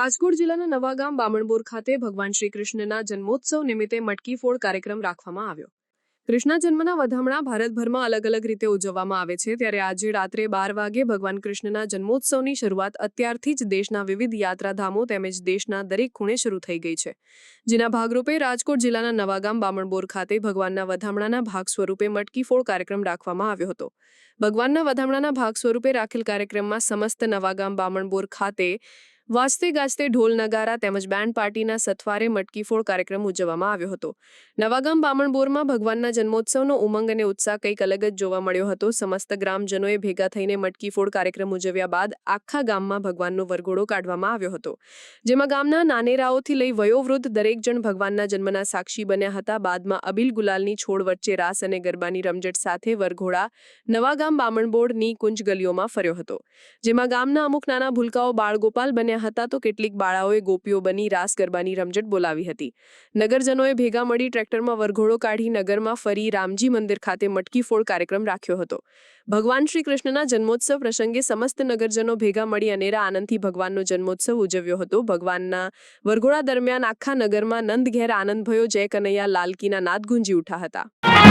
રાજકોટ જિલ્લાના નવાગામ બામણબોર ખાતે ભગવાન શ્રી કૃષ્ણના જન્મોત્સવ નિમિત્તે મટકી ફોડ કાર્યક્રમ રાખવામાં આવ્યો। કૃષ્ણ જન્મના વધામણા ભારતભરમાં અલગ અલગ રીતે ઉજવવામાં આવે છે, ત્યારે આજે રાત્રે 12 વાગે ભગવાન કૃષ્ણના જન્મોત્સવની શરૂઆત અત્યારથી જ દેશના વિવિધ યાત્રાધામો તેમજ દેશના દરેક ખૂણે શરૂ થઈ ગઈ છે, જેના ભાગરૂપે રાજકોટ જિલ્લાના નવાગામ બામણબોર ખાતે ભગવાનના વધામણાના ભાગ સ્વરૂપે મટકી ફોડ કાર્યક્રમ રાખવામાં આવ્યો હતો। ભગવાનના વધામણાના ભાગ સ્વરૂપે રાખેલ કાર્યક્રમમાં સમસ્ત નવાગામ બામણબોર ખાતે વાજતે ગાજતે ઢોલ નગારા તેમજ બેન્ડ પાર્ટીના સથવારે મટકી ફોડ કાર્યક્રમ ઉજવવામાં આવ્યો હતો। નવાગામ બામણબોરમાં ભગવાનના જન્મોત્સવનો ઉમંગ અને ઉત્સાહ કંઈક અલગ જ જોવા મળ્યો હતો। સમસ્ત ગ્રામજનોએ ભેગા થઈને મટકી ફોડ કાર્યક્રમ ઉજવ્યા બાદ આખા ગામમાં ભગવાનનો વરઘોડો કાઢવામાં આવ્યો હતો, જેમાં ગામના નાનેરાઓથી લઈ વયોવૃદ્ધ દરેક જણ ભગવાનના જન્મના સાક્ષી બન્યા હતા। બાદમાં અબીલ ગુલાલની છોડ વચ્ચે રાસ અને ગરબાની રમઝટ સાથે વરઘોડા નવાગામ બામણબોરની કુંજ ગલીઓમાં ફર્યો હતો, જેમાં ગામના અમુક નાના ભૂલકાઓ બાળગોપાલ બન્યા હતા તો કેટલીક બાળાઓએ ગોપીઓ બની રાસ ગરબાની રમઝટ બોલાવી હતી। નગરજનોએ ભેગા મળી ટ્રેક્ટરમાં વરઘોડો કાઢી નગરમાં ફરી રામજી મંદિર ખાતે મટકી ફોડ કાર્યક્રમ રાખ્યો હતો। ભગવાન શ્રી કૃષ્ણના જન્મોત્સવ પ્રસંગે સમસ્ત નગરજનો ભેગા મળી અનેરા આનંદથી ભગવાનનો જન્મોત્સવ ઉજવ્યો હતો। ભગવાનના વરઘોડા દરમિયાન આખા નગરમાં નંદ ઘેર આનંદ ભયો, જય કનૈયા લાલ કીના નાદ ગુંજી ઉઠ્યા હતા।